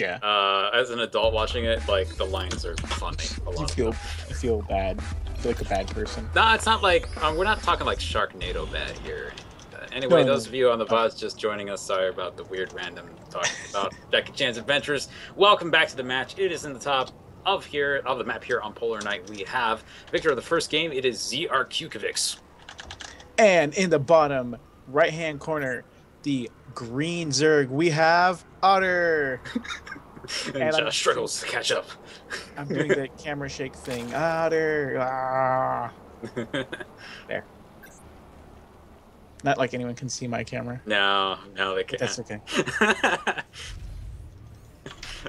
Yeah. As an adult watching it, like the lines are funny. A lot. You feel bad. You feel like a bad person. No, it's not like we're not talking like Sharknado bad here. Anyway, No, those of you on the no. VODs just joining us, sorry about the weird random talking about Jackie Chan's adventures. Welcome back to the match. It is in the top of the map here on Polar Night. We have victor of the first game. It is zrqkyvx. And in the bottom right-hand corner, the green Zerg, we have Ottr. And Josh struggles to catch up. I'm doing the camera shake thing. Ottr. Ah. There. Not like anyone can see my camera. No, they can't. That's okay.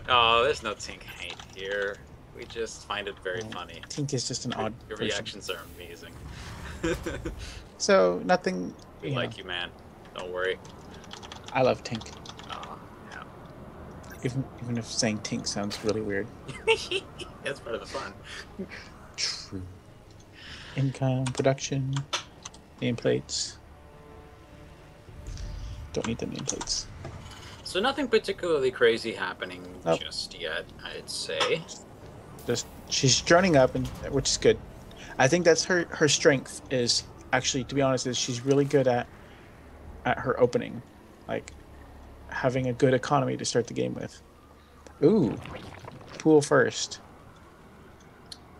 Oh, there's no Tink hate here. We just find it very funny. Tink is just an odd Your person. reactions are amazing. So, nothing... We like you, man. Don't worry. I love Tink. Oh, yeah. Even if saying Tink sounds really weird. That's part of the fun. True. Income, production, nameplates. Don't need the nameplates. So nothing particularly crazy happening just yet, I'd say. Just she's droning up, and which is good. I think that's her strength is actually, to be honest, is she's really good at her opening, like having a good economy to start the game with. Ooh, pool first.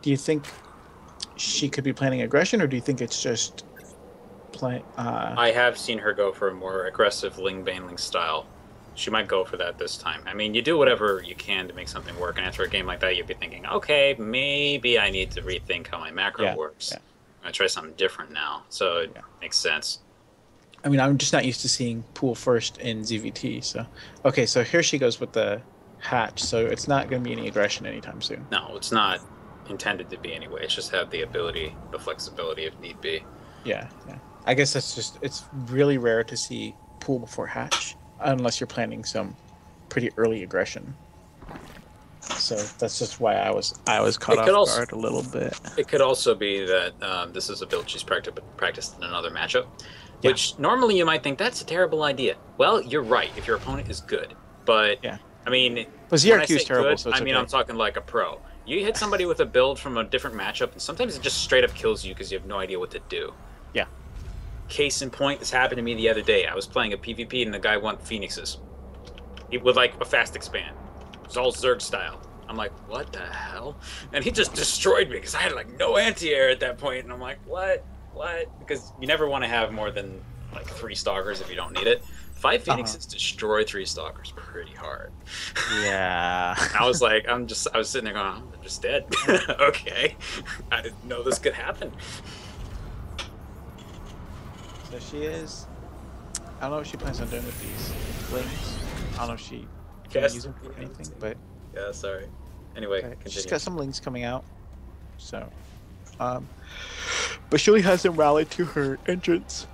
Do you think she could be planning aggression, or do you think it's just play? I have seen her go for a more aggressive Ling Banling style. She might go for that this time. I mean, you do whatever you can to make something work, and after a game like that, you'd be thinking, okay, maybe I need to rethink how my macro works. Yeah. I'm gonna try something different now, so it makes sense. I mean, I'm just not used to seeing pool first in ZVT, so... Okay, so here she goes with the hatch, so it's not going to be any aggression anytime soon. No, it's not intended to be anyway. It's just have the ability, the flexibility if need be. Yeah. I guess that's just... It's really rare to see pool before hatch, unless you're planning some pretty early aggression. So that's just why I was caught off guard a little bit. It could also be that this is a build she's practiced in another matchup, which normally you might think that's a terrible idea. Well, you're right if your opponent is good, but I mean, but ZRQ is terrible. Good, so it's I mean, I'm talking like a pro. You hit somebody with a build from a different matchup, and sometimes it just straight up kills you because you have no idea what to do. Yeah. Case in point, this happened to me the other day. I was playing a PvP and the guy went Phoenixes with like a fast expand. It was all Zerg style. I'm like, what the hell? And he just destroyed me because I had like no anti-air at that point. And I'm like, what? Because you never want to have more than like 3 stalkers if you don't need it. 5 Phoenixes destroy 3 stalkers pretty hard. Yeah. I was like, I was sitting there going, I'm just dead. Okay. I didn't know this could happen. So she is... I don't know what she plans on doing with these links. I don't know if she can use them for anything, but... Yeah, sorry. Anyway, continue. She's got some links coming out, so... but she only hasn't rallied to her entrance.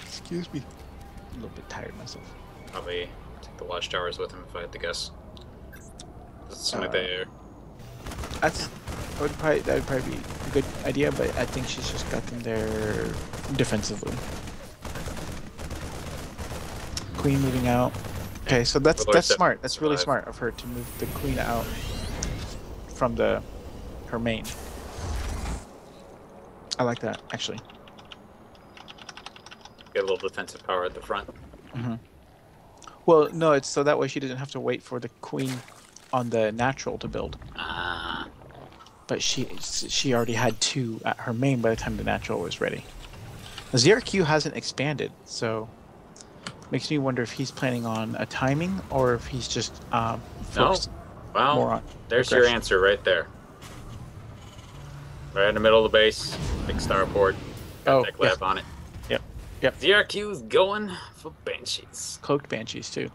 Excuse me. I'm a little bit tired myself. Probably take the watchtowers with him if I had to guess. It's like that would probably be a good idea, but I think she's just got them there defensively. Queen moving out. Okay, so that's smart. That's really smart of her to move the queen out from her main. I like that, actually. Get a little defensive power at the front. Mm-hmm. Well, no, it's so that way she doesn't have to wait for the queen on the natural to build. Ah. But she already had 2 at her main by the time the natural was ready. The ZRQ hasn't expanded, so makes me wonder if he's planning on a timing or if he's just focused more on there's aggression. your answer right there. Right in the middle of the base, big starport. Got that glaive on it. Yep. ZRQ's going for Banshees. Cloaked Banshees, too.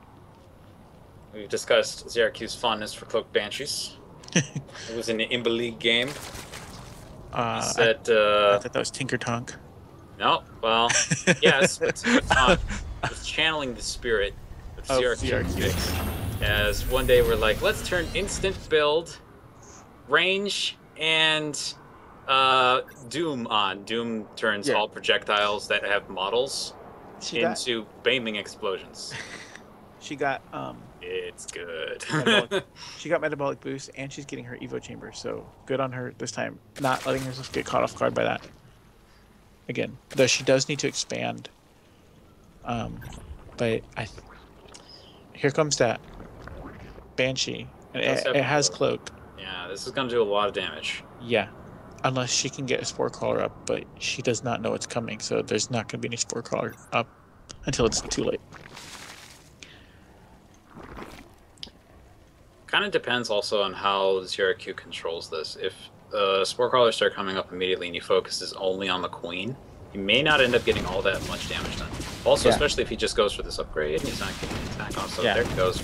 We've discussed ZRQ's fondness for Cloaked Banshees. It was in the Imba League game. I thought that was Tinker Tonk. No, well, yes, but Tinker Tonk was channeling the spirit of ZRQ. As one day we're like, let's turn instant build, range, and Doom on. Doom turns all projectiles that have models into beaming explosions. She got It's good. She got metabolic boost, and she's getting her Evo chamber. So good on her this time, not letting herself get caught off guard by that. Again, though she does need to expand. But here comes that Banshee, and it has cloak. Yeah, this is gonna do a lot of damage. Yeah, unless she can get a spore crawler up, but she does not know it's coming, so there's not going to be any spore crawler up until it's too late. Kind of depends also on how zrq controls this. If spore crawlers start coming up immediately and he focuses only on the queen, he may not end up getting all that much damage done. Also, especially if he just goes for this upgrade and he's not getting an attack on, so there he goes.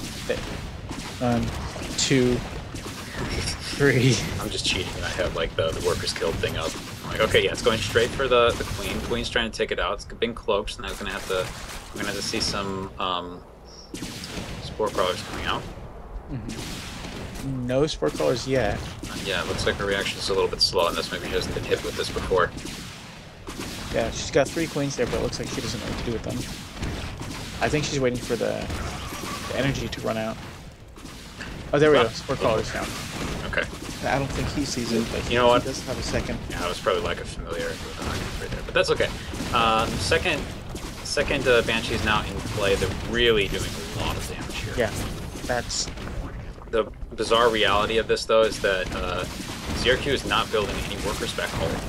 2, 3. I'm just cheating. I have like the workers killed thing up. I'm like, okay, yeah, it's going straight for the queen. Queen's trying to take it out. It's been cloaked, so now we're gonna have to see some spore crawlers coming out. No spore crawlers yet. Yeah, it looks like her reaction is a little bit slow on this. Maybe she hasn't been hit with this before. Yeah, she's got 3 queens there, but it looks like she doesn't know what to do with them. I think she's waiting for the energy to run out. Oh, there we go. Spore crawler's down. Okay. I don't think he sees it, but he does have a second. Yeah, it was probably like a familiar right there, but that's okay. Second Banshee is now in play. They're really doing a lot of damage here. Yeah, that's... The bizarre reality of this, though, is that zrq is not building any workers back home.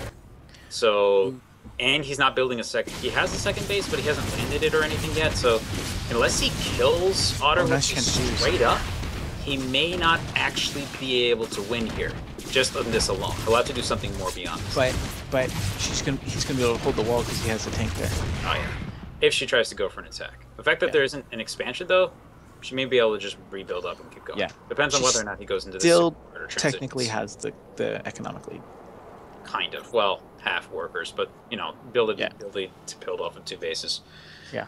So, and he's not building a second. He has a second base, but he hasn't landed it or anything yet. So, unless he kills Ottr straight up, he may not actually be able to win here, just on this alone. He'll have to do something more beyond this. But he's gonna be able to hold the wall because he has the tank there. Oh yeah. If she tries to go for an attack. The fact that there isn't an expansion, though, she may be able to just rebuild up and keep going. Yeah. Depends on whether or not he goes into this. Still technically has the economic lead. Kind of. Well, half workers, but, you know, build to build off of 2 bases. Yeah.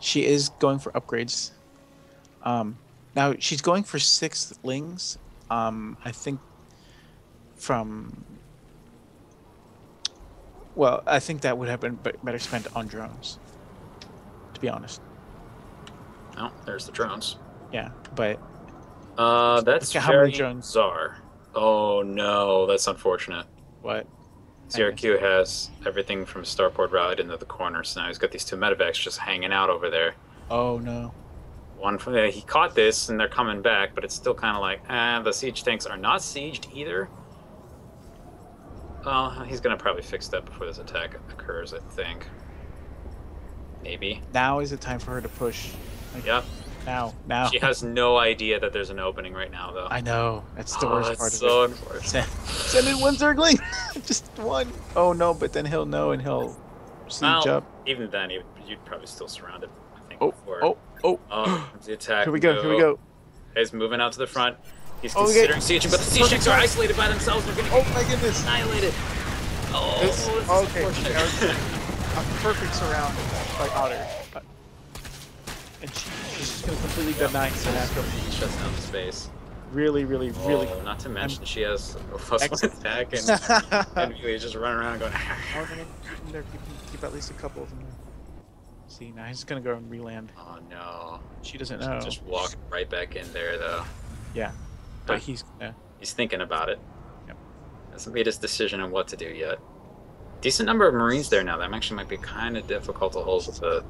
She is going for upgrades. Now she's going for 6 lings. I think from... Well, I think that would have been better spent on drones, to be honest. Oh, there's the drones. Yeah, but... that's very bizarre. Oh no, that's unfortunate. What? zrq has everything from starport routed into the corner, so now he's got these 2 medevacs just hanging out over there. Oh no. One from there, he caught this and they're coming back, but it's still kind of like, the siege tanks are not sieged either. He's gonna probably fix that before this attack occurs, I think. Maybe. Now is the time for her to push. Like, yep. Now. She has no idea that there's an opening right now, though. I know. That's the worst part of it. So unfortunate. Send in 1 zergling. Just 1. Oh no, but then he'll know and he'll siege up. Even then, you'd probably still surround it, I think. The attack. Here we go. He's moving out to the front. He's considering sieging, but the siege tanks are isolated by themselves. They're getting my goodness, annihilated. Okay. A perfect surround by Ottr. And she's just going to completely deny Sinatra. He shuts down the space. Really. Not to mention she has a +1 attack, and he's just running around going. Keep at least a couple of them. See, now he's going to go and re-land. Oh no. She doesn't know. Just walk right back in there, though. Yeah. But he's thinking about it. Yep. Hasn't made his decision on what to do yet. Decent number of Marines there now. That actually might be kind of difficult to hold with the...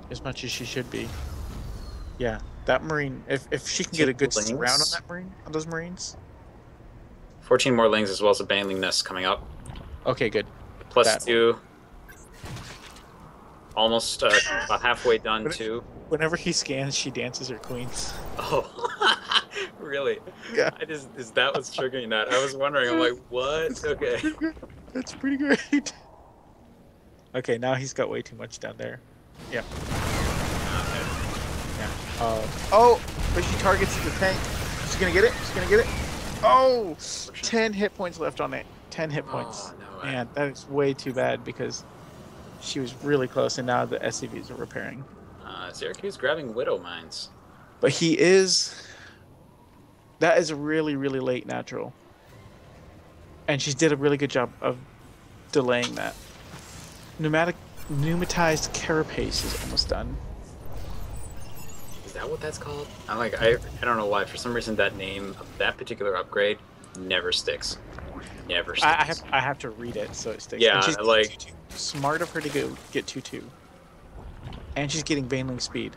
as much as she should be. Yeah, that Marine, if she can get a good surround on that Marine, on those Marines. 14 more lings as well as a baneling nest coming up. Okay, good. +2. Almost about halfway done, too. Whenever he scans, she dances her queens. Oh, really? Yeah. Is that what's triggering that? I was wondering. I'm like, what? Okay. That's pretty great. Okay, now he's got way too much down there. Yeah. Okay. Yeah. But she targets the tank. She's gonna get it. Oh! 10 hit points left on it. 10 hit points. No way. Man, that is way too bad because she was really close, and now the SCVs are repairing. zrq is grabbing Widow Mines. But that is a really, really late natural. And she did a really good job of delaying that. Pneumatized carapace is almost done. that what that's called? I don't know why. For some reason, that name of that particular upgrade never sticks. Never sticks. I have to read it so it sticks. Yeah, And she's like 2-2. Smart of her to get 2-2. And she's getting Baneling speed.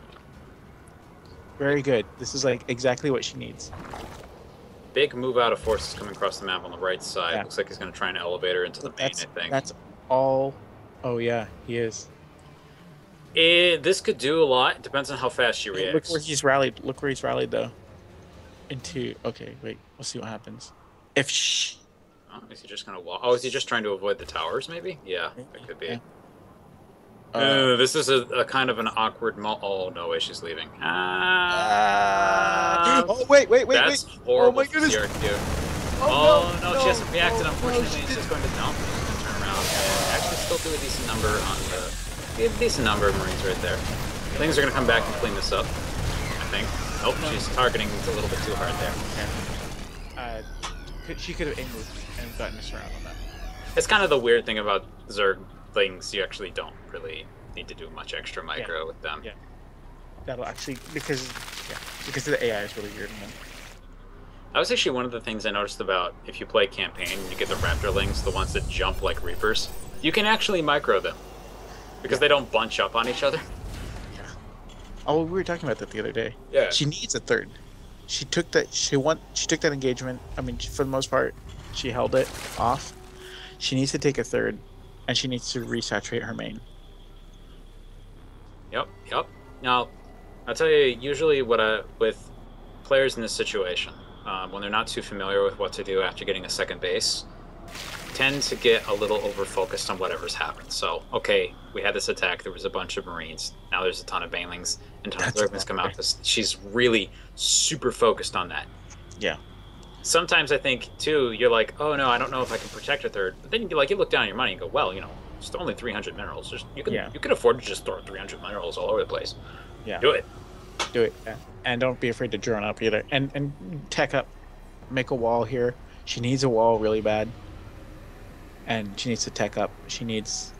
Very good. This is like exactly what she needs. big move out of forces coming across the map on the right side. Yeah. Looks like he's going to try and elevate her into the main, I think. That's all. Oh, yeah, he is. This could do a lot. It depends on how fast she reacts. Look where he's rallied. Look where he's rallied, though. Into. Okay, wait. We'll see what happens. If she. Oh, is he just going to walk? Oh, is he just trying to avoid the towers, maybe? Yeah, that could be. Yeah. This is a kind of an awkward Oh, no way, she's leaving. Oh, wait. That's horrible. Oh, my goodness. Oh, no, she hasn't reacted, unfortunately. He's just going to dump. He's going to turn around and actually still do a decent number on a decent number of Marines right there. Things are going to come back and clean this up, I think. Nope, she's targeting a little bit too hard there. Yeah. She could have aimed and gotten us around on that. It's kind of the weird thing about Zerg things. You actually don't really need to do much extra micro with them. Yeah. That'll actually, because the AI is really weird in them. That was actually one of the things I noticed about if you play campaign and you get the Raptorlings, the ones that jump like Reapers, you can actually micro them because they don't bunch up on each other. Yeah. Oh, we were talking about that the other day. Yeah. She needs a third. She took that. She took that engagement. I mean, for the most part, she held it off. She needs to take a third, and she needs to resaturate her main. Yep. Now, I'll tell you, usually with players in this situation, when they're not too familiar with what to do after getting a second base, tend to get a little over-focused on whatever's happened. So, okay, we had this attack, there was a bunch of Marines, now there's a ton of Banelings, and ton of Zerglings come out. She's really super focused on that. Yeah. Sometimes I think, too, you're like, oh no, I don't know if I can protect a third. But then you look down at your money and go, well, it's only 300 minerals. You can afford to just throw 300 minerals all over the place. Yeah. Do it. Yeah. And don't be afraid to drone up either. And tech up. Make a wall here. She needs a wall really bad. And she needs to tech up. She needs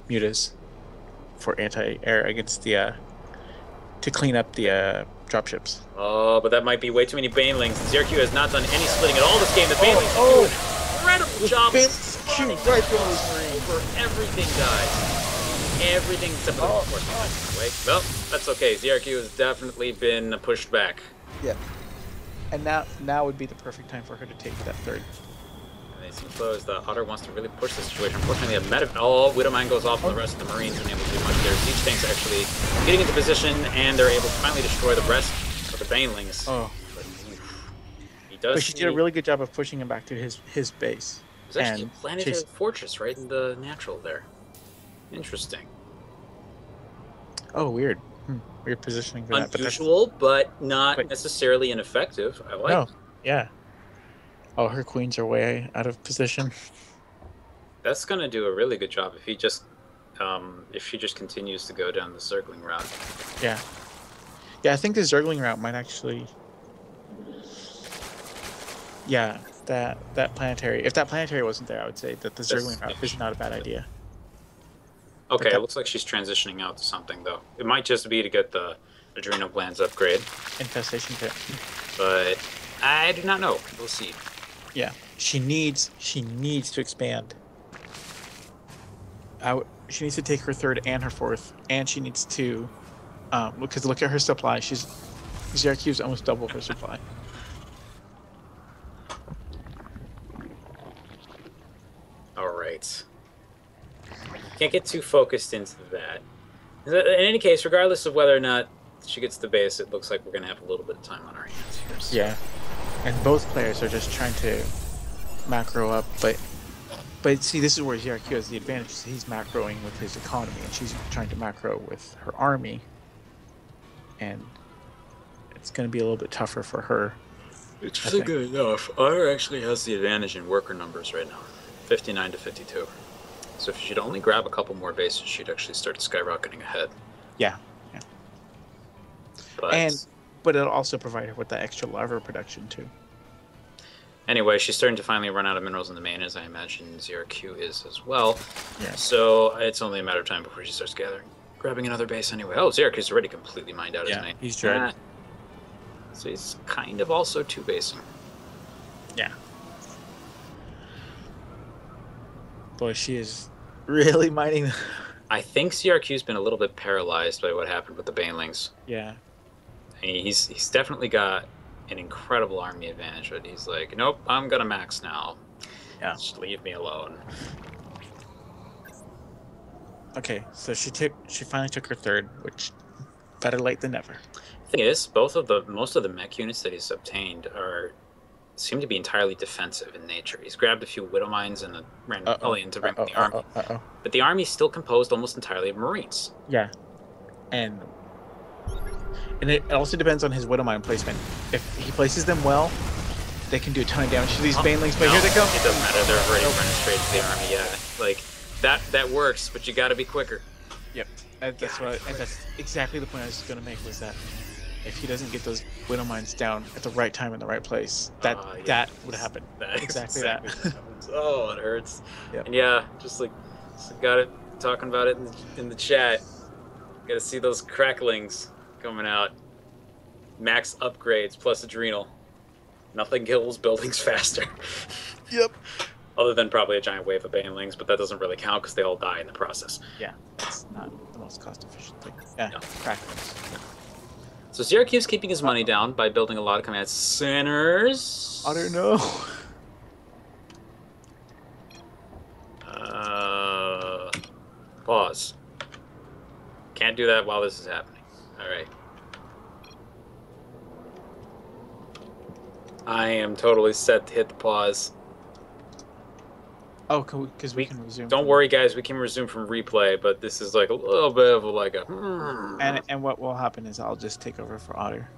mutas for anti-air against the to clean up the dropships. Oh, but that might be way too many Banelings. ZrQ has not done any splitting at all this game. The Banelings do an incredible job right over everything, guys. Everything except for the reinforcement. Wait, well, that's okay. ZrQ has definitely been pushed back. Yeah. And now would be the perfect time for her to take that third. And they seem close. The Ottr wants to really push the situation. Unfortunately, a Widowmine goes off, and the rest of the Marines aren't able to do much there. Siege tanks actually getting into position, and they're able to finally destroy the rest of the Banelings. Oh. But she did a really good job of pushing him back to his base. There's actually a planetary fortress right in the natural there. Interesting. Oh, weird. Weird positioning for that. Unusual, but not necessarily ineffective. I like it. Yeah. Oh, her queens are way out of position. That's gonna do a really good job if she just continues to go down the circling route. Yeah. Yeah, I think the Zergling route might actually. Yeah, that planetary. If that planetary wasn't there, I would say that the Zergling route is not a bad idea. Okay, it looks like she's transitioning out to something, though. It might just be to get the adrenal glands upgrade. Infestation pit. But I do not know. We'll see. Yeah, she needs to expand. She needs to take her third and her fourth, and she needs to, because look at her supply. ZrQ's almost double her supply. All right. Can't get too focused into that. In any case, regardless of whether or not she gets the base, it looks like we're going to have a little bit of time on our hands here. So. Yeah, and both players are just trying to macro up, but see, this is where ZrQ has the advantage. He's macroing with his economy, and she's trying to macro with her army, and it's going to be a little bit tougher for her. It's really good enough. Ottr actually has the advantage in worker numbers right now, 59 to 52. So if she'd only grab a couple more bases, she'd actually start skyrocketing ahead. Yeah. But it'll also provide her with that extra larva production too. Anyway, she's starting to finally run out of minerals in the main, as I imagine ZrQ is as well. Yeah. So it's only a matter of time before she starts gathering. grabbing another base anyway. Oh, Zerk is already completely mined out, isn't he? He's dread. So he's kind of also two-basing. Yeah. Boy, she is really mining. I think CRQ's been a little bit paralyzed by what happened with the Banelings. Yeah. He's definitely got an incredible army advantage, but he's like, nope, I'm gonna max now. Yeah. Just leave me alone. Okay, so she finally took her third, which better late than never. Thing is, most of the mech units that he's obtained seem to be entirely defensive in nature. He's grabbed a few Widow Mines and ran Napoleon to bring the army. But the army's still composed almost entirely of Marines. Yeah. And it also depends on his Widow Mine placement. If he places them well, they can do a ton of damage to these Banelings, but here they come. It doesn't matter, they're already running straight to the army, yeah. Like, that works, but you gotta be quicker. Yep. That's exactly the point I was going to make, was that if he doesn't get those Widow Mines down at the right time in the right place, that would happen. Exactly that. Oh, it hurts. Yep. And yeah, just got it talking about it in the chat. Got to see those cracklings coming out. Max upgrades plus adrenal. Nothing kills buildings faster. Yep. Other than probably a giant wave of Banelings, but that doesn't really count because they all die in the process. Yeah, it's not the most cost-efficient thing. Yeah, no. Cracklings. So Zerq's keeping his money down by building a lot of command centers. I don't know. Pause. Can't do that while this is happening. All right. I am totally set to hit the pause. Oh, because we can resume. Don't worry, guys. We can resume from replay, but this is like a little bit of like a. And what will happen is I'll just take over for Otter.